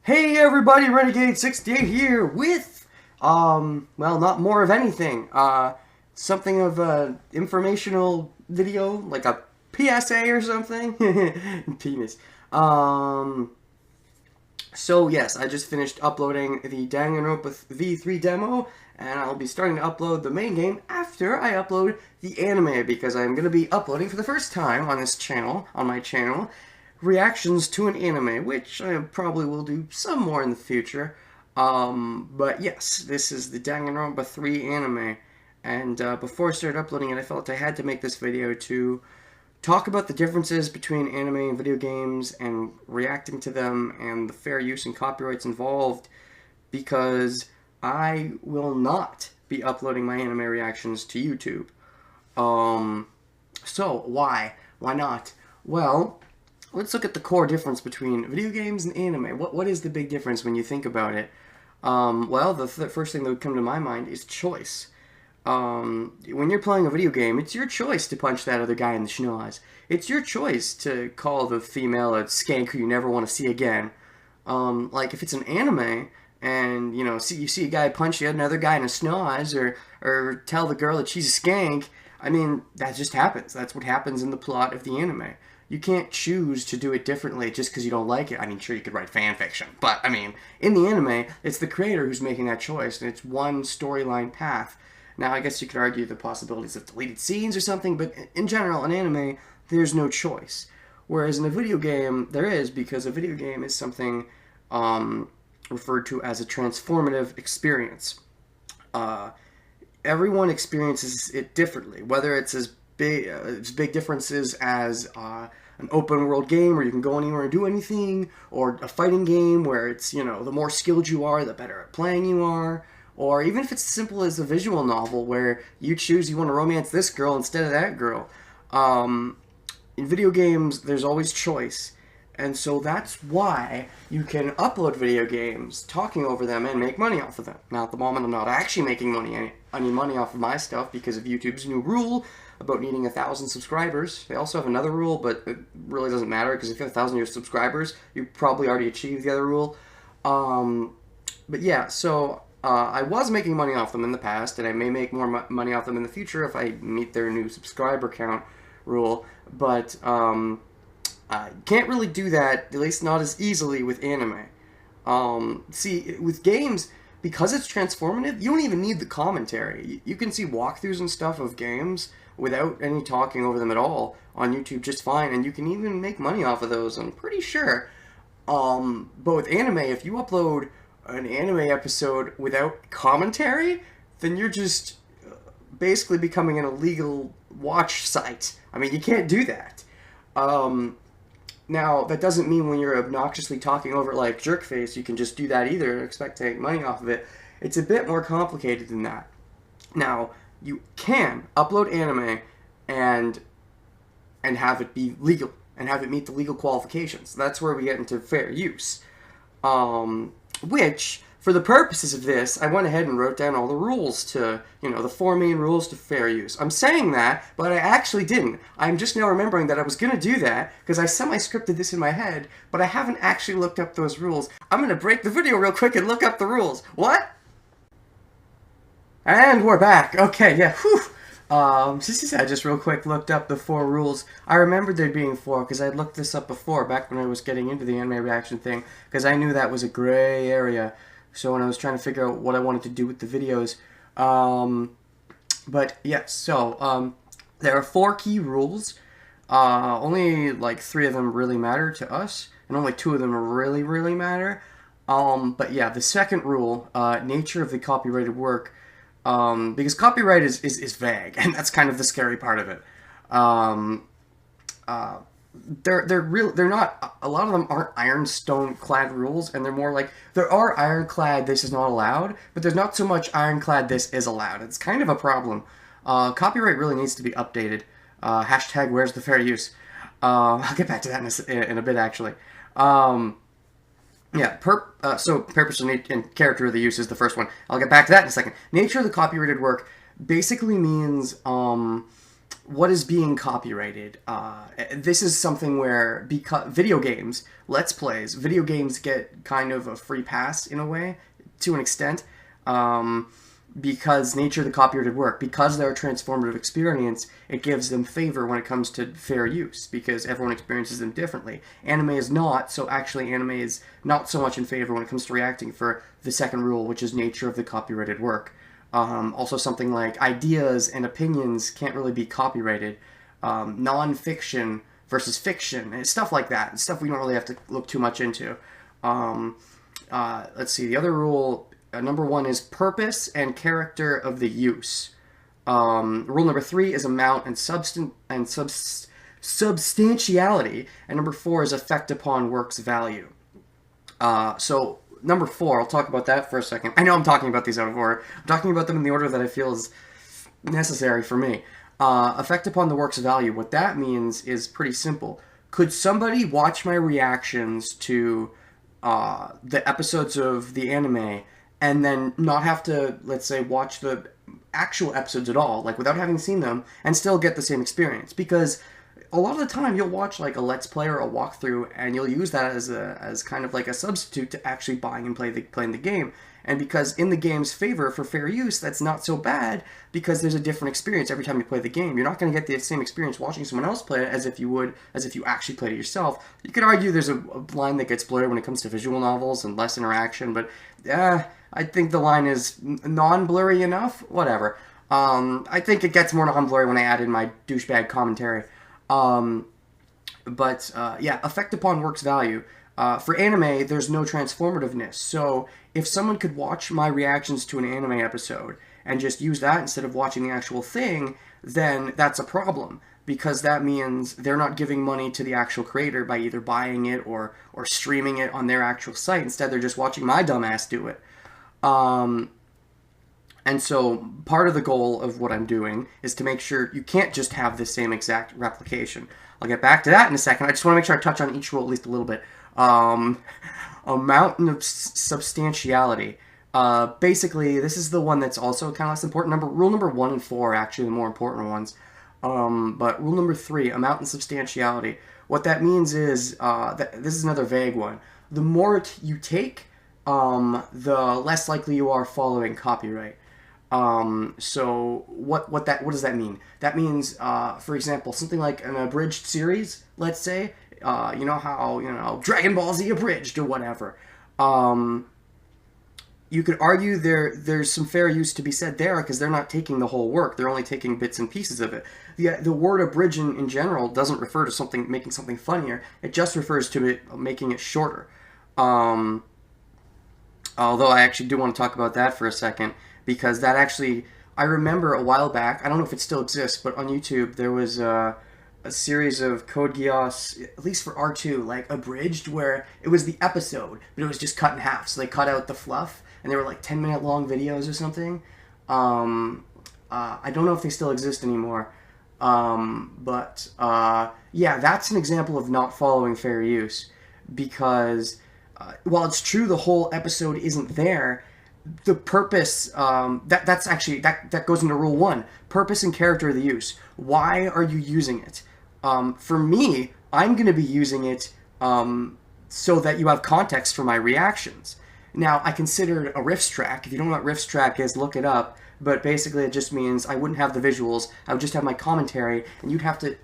Hey everybody, Renegade68 here with, well, not more of anything. Something of a informational video, like a PSA or something. Penis. So yes, I just finished uploading the Danganronpa V3 demo, and I'll be starting to upload the main game after I upload the anime, because I'm going to be uploading for the first time on this channel, on my channel, reactions to an anime, which I probably will do some more in the future. But yes, this is the Danganronpa 3 anime, and before I started uploading it, I felt I had to make this video to talk about the differences between anime and video games and reacting to them and the fair use and copyrights involved, because I will not be uploading my anime reactions to YouTube. So why? Why not? Well, let's look at the core difference between video games and anime. What is the big difference when you think about it? Well, the first thing that would come to my mind is choice. When you're playing a video game, it's your choice to punch that other guy in the schnoz. It's your choice to call the female a skank who you never want to see again. Like, if it's an anime, and, you know, you see a guy punch another guy in the schnoz, or tell the girl that she's a skank, I mean, that just happens. That's what happens in the plot of the anime. You can't choose to do it differently just because you don't like it. I mean, sure, you could write fan fiction, but, I mean, in the anime, it's the creator who's making that choice, and it's one storyline path. Now, I guess you could argue the possibilities of deleted scenes or something, but in general, in anime, there's no choice. Whereas in a video game, there is, because a video game is something referred to as a transformative experience. Everyone experiences it differently, whether it's as big differences as an open world game where you can go anywhere and do anything, or a fighting game where it's, you know, the more skilled you are, the better at playing you are. Or even if it's as simple as a visual novel where you choose you want to romance this girl instead of that girl. In video games, there's always choice. And so that's why you can upload video games, talking over them, and make money off of them. Now, at the moment, I'm not actually making any money off of my stuff because of YouTube's new rule about needing 1,000 subscribers. They also have another rule, but it really doesn't matter, because if you have 1,000 subscribers, you probably already achieved the other rule. But yeah, so I was making money off them in the past, and I may make more money off them in the future if I meet their new subscriber count rule, but I can't really do that, at least not as easily with anime. See, with games, because it's transformative, you don't even need the commentary. You can see walkthroughs and stuff of games without any talking over them at all on YouTube just fine, and you can even make money off of those, I'm pretty sure. But with anime, if you upload an anime episode without commentary, then you're just basically becoming an illegal watch site. I mean, you can't do that. Now, that doesn't mean when you're obnoxiously talking over it like Jerkface, you can just do that either and expect to make money off of it. It's a bit more complicated than that. Now, you can upload anime and have it be legal, and have it meet the legal qualifications. That's where we get into fair use. Which, for the purposes of this, I went ahead and wrote down all the rules to, you know, the 4 main rules to fair use. I'm saying that, but I actually didn't. I'm just now remembering that I was going to do that, because I semi-scripted this in my head, but I haven't actually looked up those rules. I'm going to break the video real quick and look up the rules. What? And we're back. Okay, yeah, whew. I just real quick looked up the 4 rules. I remembered there being 4 because I looked this up before, back when I was getting into the anime reaction thing, because I knew that was a gray area. So when I was trying to figure out what I wanted to do with the videos. But yes, so there are 4 key rules. Only like 3 of them really matter to us, and only 2 of them really matter. But yeah, the second rule, nature of the copyrighted work. Because copyright is vague, and that's kind of the scary part of it. They're not, a lot of them aren't ironstone-clad rules, and they're more like, there are ironclad, this is not allowed, but there's not so much ironclad, this is allowed. It's kind of a problem. Copyright really needs to be updated. Hashtag where's the fair use? I'll get back to that in a bit, actually. Yeah, so purpose and character of the use is the first one. I'll get back to that in a second. Nature of the copyrighted work basically means what is being copyrighted? This is something where, because video games, let's plays, video games get kind of a free pass in a way, to an extent, because nature of the copyrighted work, because they're a transformative experience, it gives them favor when it comes to fair use, because everyone experiences them differently. Anime is not, so actually anime is not so much in favor when it comes to reacting for the second rule, which is nature of the copyrighted work. Also, something like ideas and opinions can't really be copyrighted. Non-fiction versus fiction, and stuff like that. Stuff we don't really have to look too much into. Let's see, the other rule, number 1 is purpose and character of the use. Rule number 3 is amount and substantiality. And number 4 is effect upon work's value. So number 4, I'll talk about that for a second. I know I'm talking about these out of order. I'm talking about them in the order that I feel is necessary for me. Effect upon the work's value. What that means is pretty simple. Could somebody watch my reactions to the episodes of the anime and then not have to, let's say, watch the actual episodes at all, like without having seen them, and still get the same experience? Because a lot of the time you'll watch like a let's play or a walkthrough, and you'll use that as kind of like a substitute to actually buying and playing the game. And because in the game's favor for fair use, that's not so bad, because there's a different experience every time you play the game. You're not going to get the same experience watching someone else play it as if you actually played it yourself. You could argue there's a line that gets blurred when it comes to visual novels and less interaction, but I think the line is non-blurry enough. Whatever. I think it gets more non-blurry when I add in my douchebag commentary. Yeah, effect upon work's value. For anime, there's no transformativeness. So if someone could watch my reactions to an anime episode and just use that instead of watching the actual thing, then that's a problem, because that means they're not giving money to the actual creator by either buying it or streaming it on their actual site. Instead, they're just watching my dumbass do it. And so part of the goal of what I'm doing is to make sure you can't just have the same exact replication. I'll get back to that in a second. I just want to make sure I touch on each rule at least a little bit. Amount of substantiality. Basically, this is the one that's also kind of less important. Rule number 1 and 4 are actually the more important ones. But rule number 3, amount and substantiality. What that means is, this is another vague one. The more you take, the less likely you are following copyright. So what does that mean? That means, for example, something like an abridged series, let's say, you know how, Dragon Ball Z abridged or whatever. You could argue there's some fair use to be said there, because they're not taking the whole work. They're only taking bits and pieces of it. The word abridge in general doesn't refer to making something funnier. It just refers to it making it shorter. Although I actually do want to talk about that for a second, because that actually, I remember a while back, I don't know if it still exists, but on YouTube there was a series of Code Geass, at least for R2, like abridged, where it was the episode, but it was just cut in half. So they cut out the fluff, and they were like 10-minute long videos or something. I don't know if they still exist anymore. Yeah, that's an example of not following fair use, because while it's true the whole episode isn't there, the purpose, that goes into rule 1, purpose and character of the use. Why are you using it? For me, I'm going to be using it so that you have context for my reactions. Now, I considered a riffs track. If you don't know what riffs track is, look it up. But basically, it just means I wouldn't have the visuals. I would just have my commentary, and you'd have to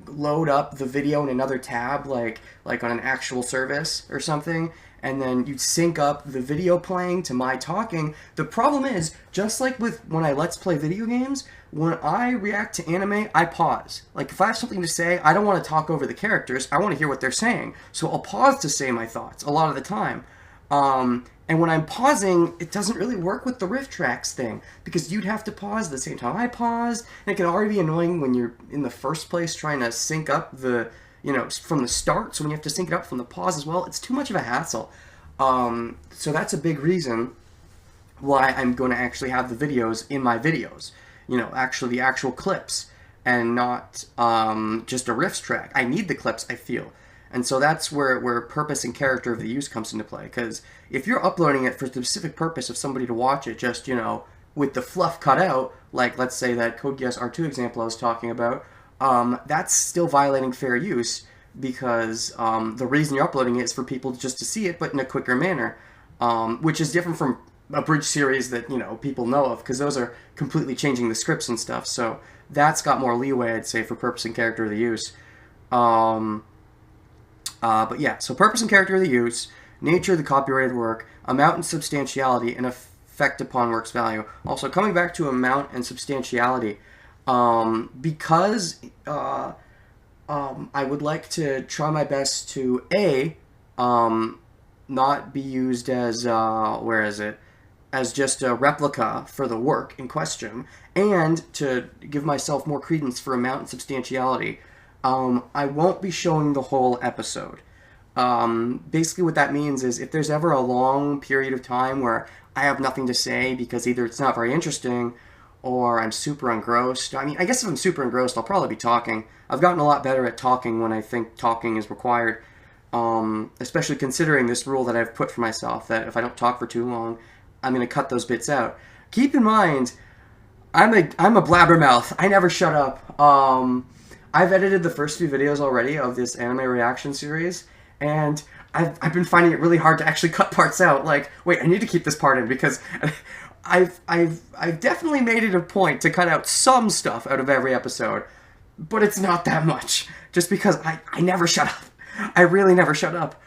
load up the video in another tab, like on an actual service or something. And then you'd sync up the video playing to my talking. The problem is, just like with when I let's play video games, when I react to anime, I pause. Like, if I have something to say, I don't want to talk over the characters. I want to hear what they're saying. So I'll pause to say my thoughts a lot of the time. And when I'm pausing, it doesn't really work with the riff tracks thing, because you'd have to pause at the same time I pause, and it can already be annoying when you're in the first place trying to sync up the, from the start. So when you have to sync it up from the pause as well, it's too much of a hassle. So that's a big reason why I'm going to actually have the videos in my videos. Actually the actual clips, and not just a riffs track. I need the clips, I feel. And so that's where purpose and character of the use comes into play. Because if you're uploading it for the specific purpose of somebody to watch it, just, with the fluff cut out, like let's say that Code Geass R2 example I was talking about, that's still violating fair use because the reason you're uploading it is for people just to see it, but in a quicker manner, which is different from a bridge series that, people know of, because those are completely changing the scripts and stuff. So that's got more leeway, I'd say, for purpose and character of the use. But yeah, so purpose and character of the use, nature of the copyrighted work, amount and substantiality, and effect upon work's value. Also, coming back to amount and substantiality, because I would like to try my best to not be used as as just a replica for the work in question, and to give myself more credence for amount and substantiality. I won't be showing the whole episode. Basically what that means is if there's ever a long period of time where I have nothing to say because either it's not very interesting or I'm super engrossed. I mean, I guess if I'm super engrossed, I'll probably be talking. I've gotten a lot better at talking when I think talking is required, especially considering this rule that I've put for myself, that if I don't talk for too long, I'm going to cut those bits out. Keep in mind, I'm a blabbermouth. I never shut up. I've edited the first few videos already of this anime reaction series, and I've been finding it really hard to actually cut parts out. Like, wait, I need to keep this part in because I've definitely made it a point to cut out some stuff out of every episode, but it's not that much. Just because I never shut up. I really never shut up.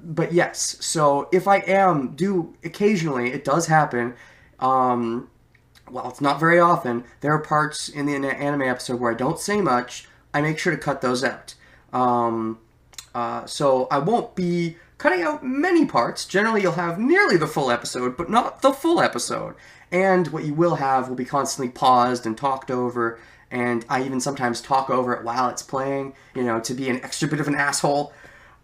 But yes, so if I do occasionally, it does happen. Well, it's not very often. There are parts in the anime episode where I don't say much. I make sure to cut those out. So I won't be cutting out many parts. Generally, you'll have nearly the full episode, but not the full episode. And what you will have will be constantly paused and talked over, and I even sometimes talk over it while it's playing, to be an extra bit of an asshole.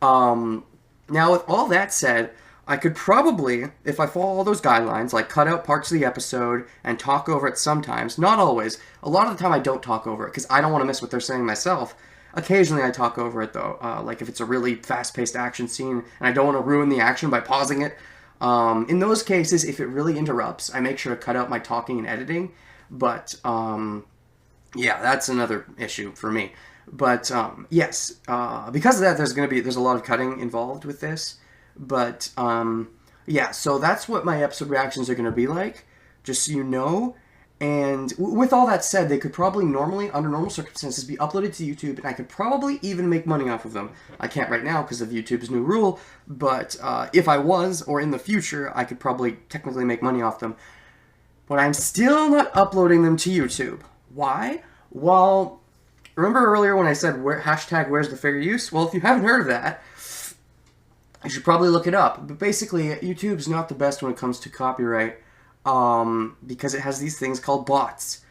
Now, with all that said, I could probably, if I follow all those guidelines, like cut out parts of the episode and talk over it sometimes. Not always. A lot of the time I don't talk over it because I don't want to miss what they're saying myself. Occasionally I talk over it though, like if it's a really fast-paced action scene and I don't want to ruin the action by pausing it. In those cases, if it really interrupts, I make sure to cut out my talking and editing. But, yeah, that's another issue for me. But, yes, because of that, there's a lot of cutting involved with this. But, yeah, so that's what my episode reactions are going to be like, just so you know. And with all that said, they could probably under normal circumstances, be uploaded to YouTube, and I could probably even make money off of them. I can't right now because of YouTube's new rule, but if I was, or in the future, I could probably technically make money off them. But I'm still not uploading them to YouTube. Why? Well, remember earlier when I said hashtag where's the fair use? Well, if you haven't heard of that, you should probably look it up. But basically, YouTube's not the best when it comes to copyright, because it has these things called bots.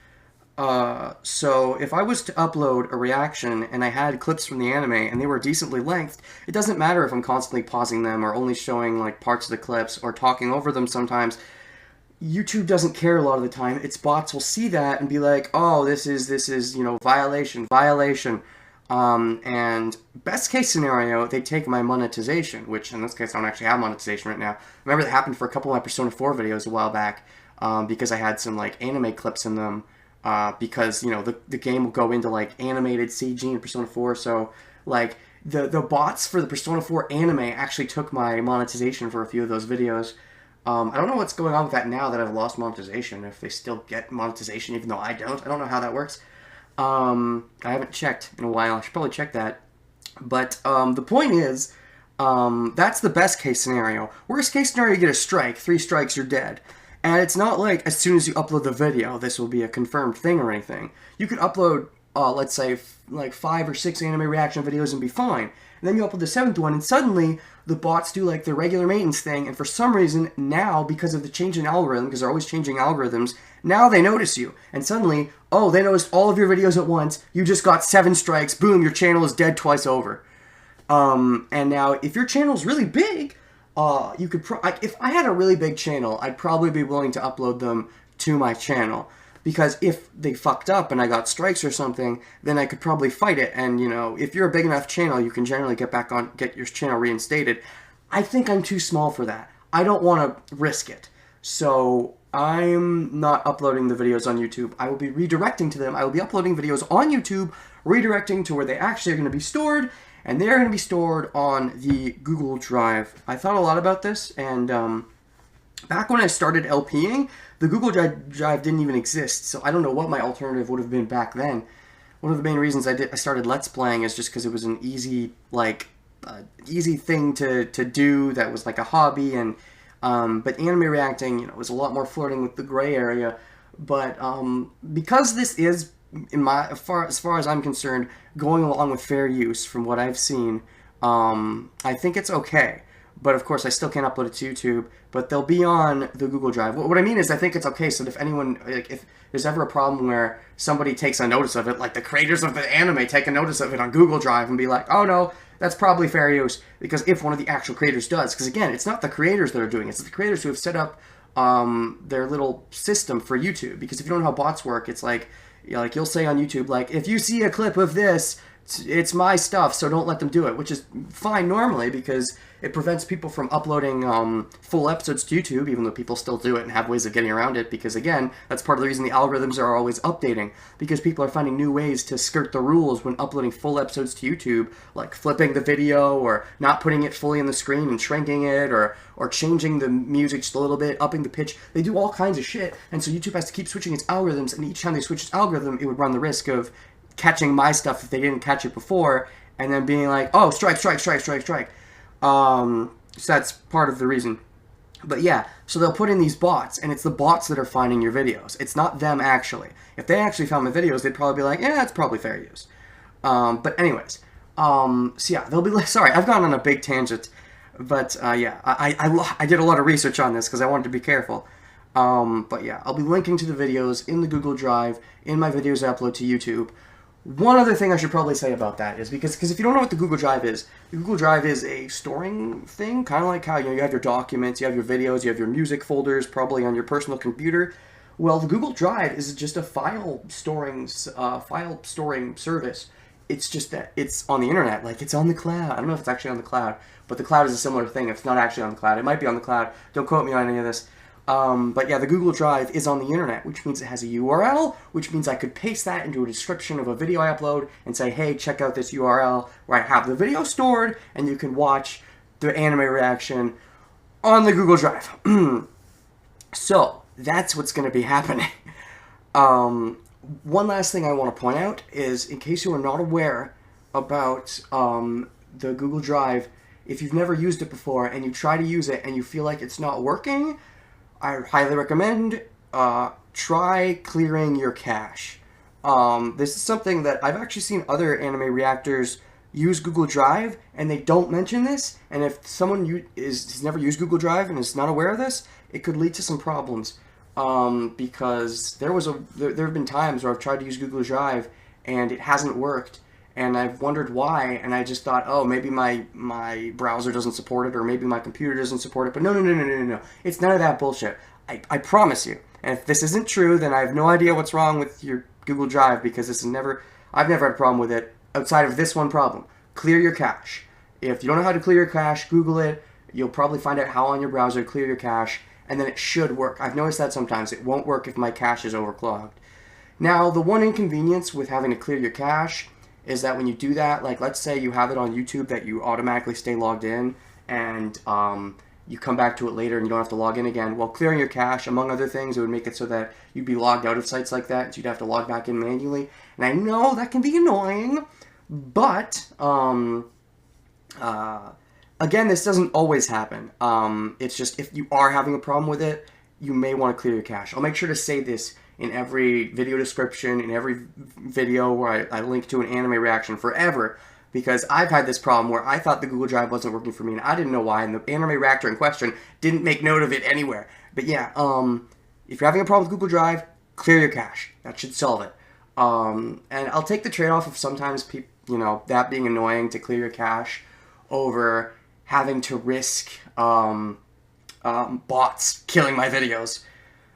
So if I was to upload a reaction and I had clips from the anime and they were decently lengthed, it doesn't matter if I'm constantly pausing them or only showing like parts of the clips or talking over them sometimes. YouTube doesn't care a lot of the time. Its bots will see that and be like, oh, this is violation. And best case scenario, they take my monetization, which in this case I don't actually have monetization right now. Remember that happened for a couple of my Persona 4 videos a while back, because I had some like anime clips in them, because the game will go into like animated CG in Persona 4, so like the bots for the Persona 4 anime actually took my monetization for a few of those videos. I don't know what's going on with that now that I've lost monetization, if they still get monetization even though I don't. I don't know how that works. I haven't checked in a while. I should probably check that. But the point is, that's the best case scenario. Worst case scenario, you get a strike. 3 strikes, you're dead. And it's not like as soon as you upload the video, this will be a confirmed thing or anything. You could upload, let's say, like 5 or 6 anime reaction videos and be fine. And then you upload the 7th one, and suddenly the bots do like the regular maintenance thing, and for some reason, now, because of the change in algorithm, because they're always changing algorithms, now they notice you. And suddenly, oh, they noticed all of your videos at once, you just got 7 strikes, boom, your channel is dead twice over. And now, if your channel's really big, you could if I had a really big channel, I'd probably be willing to upload them to my channel. Because if they fucked up and I got strikes or something, then I could probably fight it. And, if you're a big enough channel, you can generally get your channel reinstated. I think I'm too small for that. I don't want to risk it. So, I'm not uploading the videos on YouTube. I will be redirecting to them. I will be uploading videos on YouTube, redirecting to where they actually are going to be stored, and they're going to be stored on the Google Drive. I thought a lot about this, and back when I started LPing, the Google Drive didn't even exist, so I don't know what my alternative would have been back then. One of the main reasons I started Let's Playing is just because it was an easy, easy thing to do that was like a hobby, and but anime reacting, you know, was a lot more flirting with the gray area. But because this is, as far as I'm concerned, going along with fair use from what I've seen, I think it's okay. But of course, I still can't upload it to YouTube. But they'll be on the Google Drive. What I mean is, I think it's okay. So if anyone, like, if there's ever a problem where somebody takes a notice of it, like the creators of the anime take a notice of it on Google Drive and be like, oh no, that's probably fair use. Because if one of the actual creators does, because again, it's not the creators that are doing it, it's the creators who have set up their little system for YouTube. Because if you don't know how bots work, it's like, you know, like you'll say on YouTube, like, if you see a clip of this, it's my stuff, so don't let them do it, which is fine normally because it prevents people from uploading full episodes to YouTube, even though people still do it and have ways of getting around it, because again, that's part of the reason the algorithms are always updating, because people are finding new ways to skirt the rules when uploading full episodes to YouTube, like flipping the video, or not putting it fully on the screen and shrinking it, or changing the music just a little bit, upping the pitch. They do all kinds of shit, and so YouTube has to keep switching its algorithms, and each time they switch its algorithm, it would run the risk of catching my stuff if they didn't catch it before, and then being like, oh, strike. So that's part of the reason. But yeah, so they'll put in these bots, and it's the bots that are finding your videos. It's not them actually. If they actually found my videos, they'd probably be like, yeah, it's probably fair use. But anyways, so yeah, they'll be like, sorry, I've gone on a big tangent. But yeah, I did a lot of research on this because I wanted to be careful. But yeah, I'll be linking to the videos in the Google Drive, in my videos I upload to YouTube. One other thing I should probably say about that is because if you don't know what the Google Drive is a storing thing, kind of like how you have your documents, you have your videos, you have your music folders, probably on your personal computer. Well, the Google Drive is just a file storing service. It's just that it's on the internet, like it's on the cloud. I don't know if it's actually on the cloud, but the cloud is a similar thing. If it's not actually on the cloud, it might be on the cloud. Don't quote me on any of this. But yeah, the Google Drive is on the internet, which means it has a URL, which means I could paste that into a description of a video I upload and say, hey, check out this URL where I have the video stored, and you can watch the anime reaction on the Google Drive. So, that's what's going to be happening. One last thing I want to point out is, in case you are not aware about the Google Drive, if you've never used it before and you try to use it and you feel like it's not working, I highly recommend try clearing your cache. This is something that I've actually seen other anime reactors use Google Drive, and they don't mention this. And if someone has never used Google Drive and is not aware of this, it could lead to some problems. Because there have been times where I've tried to use Google Drive and it hasn't worked, and I've wondered why, and I just thought, oh, maybe my browser doesn't support it, or maybe my computer doesn't support it, but no. It's none of that bullshit. I promise you. And if this isn't true, then I have no idea what's wrong with your Google Drive, because I've never had a problem with it, outside of this one problem. Clear your cache. If you don't know how to clear your cache, Google it. You'll probably find out how on your browser to clear your cache, and then it should work. I've noticed that sometimes. It won't work if my cache is overclogged. Now, the one inconvenience with having to clear your cache is that when you do that, like let's say you have it on YouTube that you automatically stay logged in, and you come back to it later and you don't have to log in again. Well, clearing your cache, among other things, it would make it so that you'd be logged out of sites like that, so you'd have to log back in manually. And I know that can be annoying, but again, this doesn't always happen. It's just if you are having a problem with it, you may want to clear your cache. I'll make sure to say this in every video description, in every video where I link to an anime reaction forever, because I've had this problem where I thought the Google Drive wasn't working for me, and I didn't know why, and the anime reactor in question didn't make note of it anywhere. But yeah, if you're having a problem with Google Drive, clear your cache. That should solve it. And I'll take the trade-off of sometimes that being annoying to clear your cache over having to risk bots killing my videos.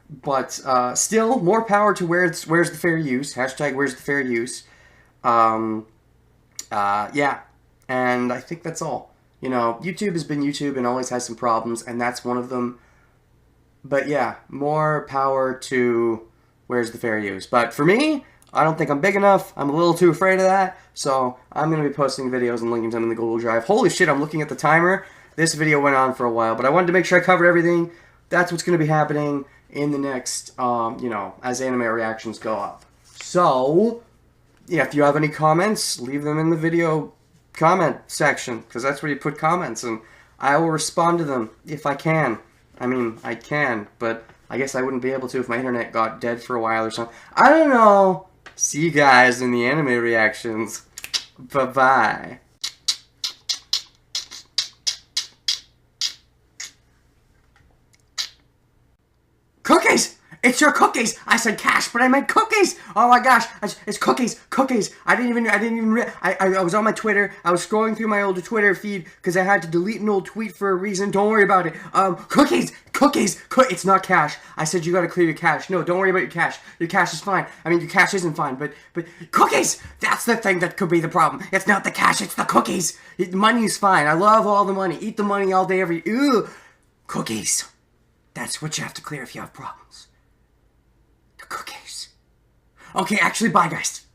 But still, more power to where's the fair use. Hashtag where's the fair use. Yeah, and I think that's all. YouTube has been YouTube and always has some problems, and that's one of them. But yeah, more power to Where's the Fair Use. But for me, I don't think I'm big enough. I'm a little too afraid of that. So I'm going to be posting videos and linking them in the Google Drive. Holy shit, I'm looking at the timer. This video went on for a while, but I wanted to make sure I covered everything. That's what's going to be happening in the next, as anime reactions go up. So, yeah, if you have any comments, leave them in the video comment section, because that's where you put comments, and I will respond to them if I can. I mean, I can, but I guess I wouldn't be able to if my internet got dead for a while or something. I don't know. See you guys in the anime reactions. Bye-bye. Cookies! It's your cookies! I said cash, but I meant cookies! Oh my gosh, it's cookies, cookies! I was on my Twitter, I was scrolling through my old Twitter feed, because I had to delete an old tweet for a reason, don't worry about it. Cookies! Cookies! It's not cash. I said you gotta clear your cache. No, don't worry about your cache. Your cache is fine. I mean, your cache isn't fine, but cookies! That's the thing that could be the problem. It's not the cash, it's the cookies! Money's fine. I love all the money. Eat the money all day, Cookies. That's what you have to clear if you have problems. The cookies. Okay, actually, bye, guys.